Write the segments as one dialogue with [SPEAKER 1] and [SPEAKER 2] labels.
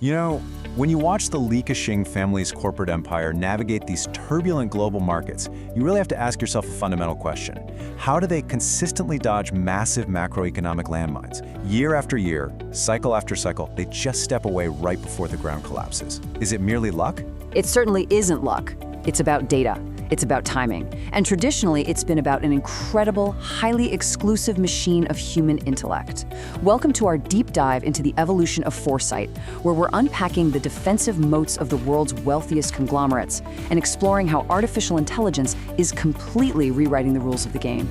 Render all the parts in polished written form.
[SPEAKER 1] You know, when you watch the Li Ka Shing family's corporate empire navigate these turbulent global markets, you really have to ask yourself a fundamental question. How do they consistently dodge massive macroeconomic landmines? Year after year, cycle after cycle, they just step away right before the ground collapses. Is it merely luck?
[SPEAKER 2] It certainly isn't luck. It's about data. It's about timing. And traditionally, it's been about an incredible, highly exclusive machine of human intellect. Welcome to our deep dive into the evolution of foresight, where we're unpacking the defensive moats of the world's wealthiest conglomerates and exploring how artificial intelligence is completely rewriting the rules of the game.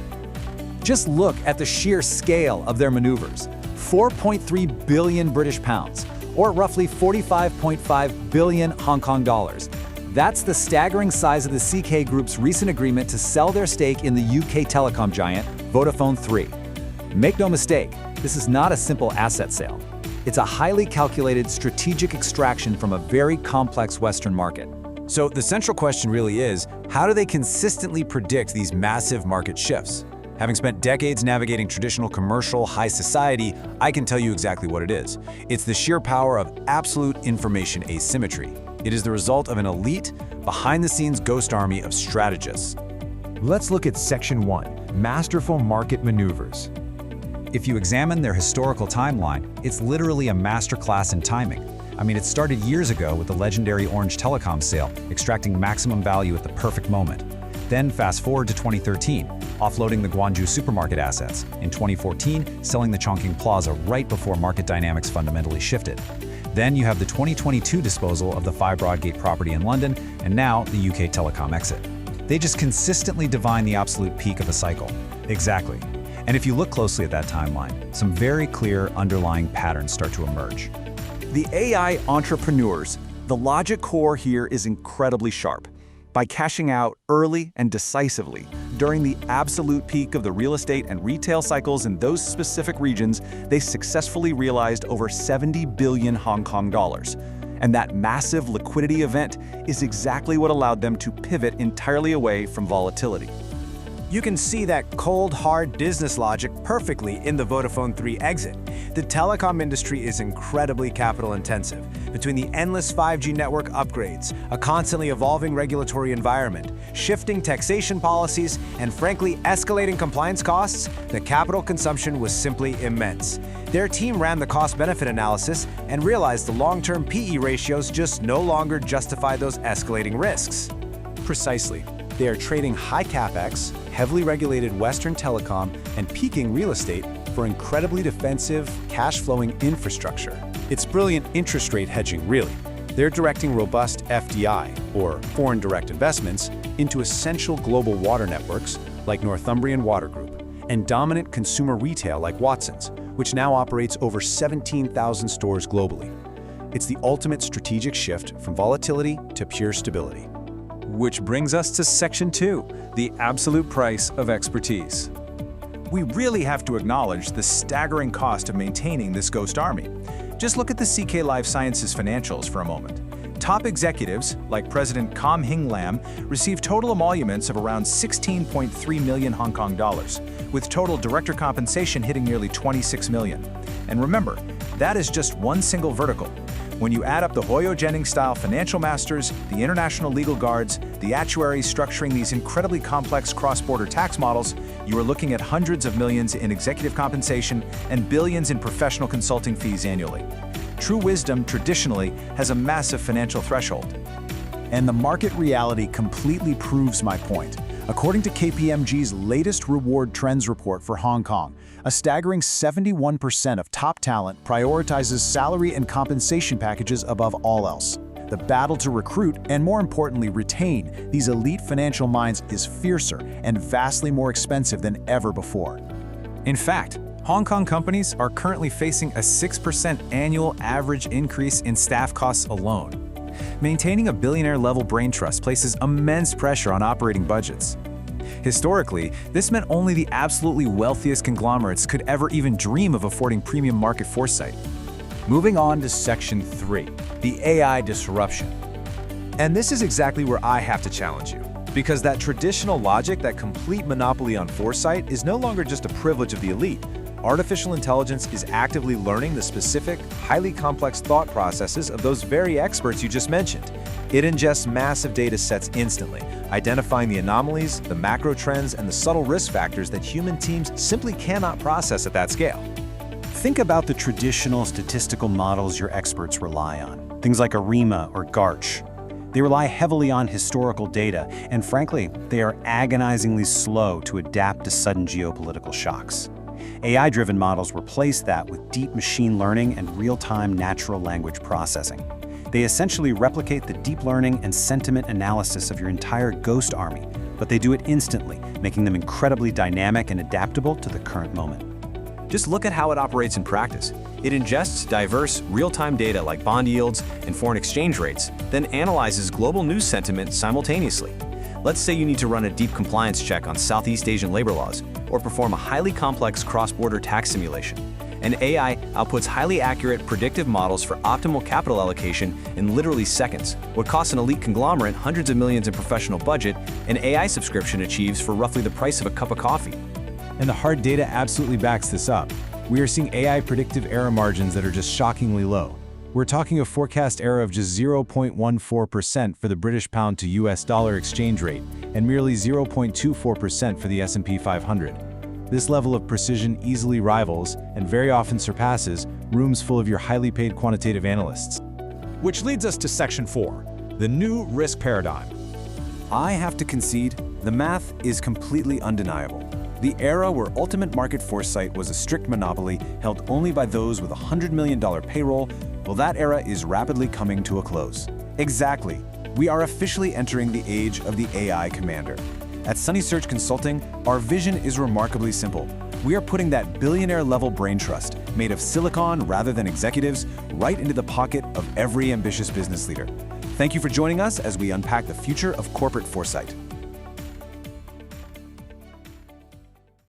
[SPEAKER 3] Just look at the sheer scale of their maneuvers. 4.3 billion British pounds, or roughly 45.5 billion Hong Kong dollars. That's the staggering size of the CK Group's recent agreement to sell their stake in the UK telecom giant, Vodafone 3. Make no mistake, this is not a simple asset sale. It's a highly calculated strategic extraction from a very complex Western market.
[SPEAKER 1] So the central question really is, how do they consistently predict these massive market shifts? Having spent decades navigating traditional commercial high society, I can tell you exactly what it is. It's the sheer power of absolute information asymmetry. It is the result of an elite, behind-the-scenes ghost army of strategists.
[SPEAKER 4] Let's look at Section 1, Masterful Market Maneuvers.
[SPEAKER 3] If you examine their historical timeline, it's literally a masterclass in timing. I mean, it started years ago with the legendary Orange Telecom sale, extracting maximum value at the perfect moment. Then fast forward to 2013, offloading the Gwangju supermarket assets. In 2014, selling the Chongqing Plaza right before market dynamics fundamentally shifted. Then you have the 2022 disposal of the 5 Broadgate property in London, and now the UK telecom exit. They just consistently divine the absolute peak of a cycle. Exactly. And if you look closely at that timeline, some very clear underlying patterns start to emerge.
[SPEAKER 1] The AI entrepreneurs, the logic core here is incredibly sharp. By cashing out early and decisively during the absolute peak of the real estate and retail cycles in those specific regions, they successfully realized over 70 billion Hong Kong dollars. And that massive liquidity event is exactly what allowed them to pivot entirely away from volatility.
[SPEAKER 5] You can see that cold, hard business logic perfectly in the Vodafone 3 exit. The telecom industry is incredibly capital intensive. Between the endless 5G network upgrades, a constantly evolving regulatory environment, shifting taxation policies, and frankly, escalating compliance costs, the capital consumption was simply immense. Their team ran the cost-benefit analysis and realized the long-term PE ratios just no longer justify those escalating risks.
[SPEAKER 1] Precisely. They are trading high capex, heavily regulated Western telecom, and peaking real estate for incredibly defensive, cash-flowing infrastructure. It's brilliant interest rate hedging, really. They're directing robust FDI, or foreign direct investments, into essential global water networks like Northumbrian Water Group, and dominant consumer retail like Watson's, which now operates over 17,000 stores globally. It's the ultimate strategic shift from volatility to pure stability. Which brings us to Section 2, the absolute price of expertise. We really have to acknowledge the staggering cost of maintaining this ghost army. Just look at the CK Life Sciences financials for a moment. Top executives, like President Kam Hing Lam, received total emoluments of around 16.3 million Hong Kong dollars, with total director compensation hitting nearly 26 million. And remember, that is just one single vertical. When you add up the Hoyo Jennings-style financial masters, the international legal guards, the actuaries structuring these incredibly complex cross-border tax models, you are looking at hundreds of millions in executive compensation and billions in professional consulting fees annually. True wisdom, traditionally, has a massive financial threshold. And the market reality completely proves my point. According to KPMG's latest reward trends report for Hong Kong, a staggering 71% of top talent prioritizes salary and compensation packages above all else. The battle to recruit and, more importantly, retain these elite financial minds is fiercer and vastly more expensive than ever before. In fact, Hong Kong companies are currently facing a 6% annual average increase in staff costs alone. Maintaining a billionaire-level brain trust places immense pressure on operating budgets. Historically, this meant only the absolutely wealthiest conglomerates could ever even dream of affording premium market foresight. Moving on to Section 3, the AI disruption. And this is exactly where I have to challenge you, because that traditional logic, that complete monopoly on foresight, is no longer just a privilege of the elite. Artificial intelligence is actively learning the specific, highly complex thought processes of those very experts you just mentioned. It ingests massive data sets instantly, identifying the anomalies, the macro trends, and the subtle risk factors that human teams simply cannot process at that scale. Think about the traditional statistical models your experts rely on, things like ARIMA or GARCH. They rely heavily on historical data, and frankly, they are agonizingly slow to adapt to sudden geopolitical shocks. AI-driven models replace that with deep machine learning and real-time natural language processing. They essentially replicate the deep learning and sentiment analysis of your entire ghost army, but they do it instantly, making them incredibly dynamic and adaptable to the current moment.
[SPEAKER 5] Just look at how it operates in practice. It ingests diverse, real-time data like bond yields and foreign exchange rates, then analyzes global news sentiment simultaneously. Let's say you need to run a deep compliance check on Southeast Asian labor laws, or perform a highly complex cross-border tax simulation. And AI outputs highly accurate predictive models for optimal capital allocation in literally seconds. What costs an elite conglomerate hundreds of millions in professional budget, an AI subscription achieves for roughly the price of a cup of coffee.
[SPEAKER 1] And the hard data absolutely backs this up. We are seeing AI predictive error margins that are just shockingly low. We're talking a forecast error of just 0.14% for the British pound to US dollar exchange rate and merely 0.24% for the S&P 500. This level of precision easily rivals, and very often surpasses, rooms full of your highly paid quantitative analysts.
[SPEAKER 4] Which leads us to Section 4, the new risk paradigm.
[SPEAKER 1] I have to concede, the math is completely undeniable. The era where ultimate market foresight was a strict monopoly held only by those with a $100 million payroll, well, that era is rapidly coming to a close. Exactly. We are officially entering the age of the AI commander. At Sunny Search Consulting, our vision is remarkably simple. We are putting that billionaire-level brain trust, made of silicon rather than executives, right into the pocket of every ambitious business leader. Thank you for joining us as we unpack the future of corporate foresight.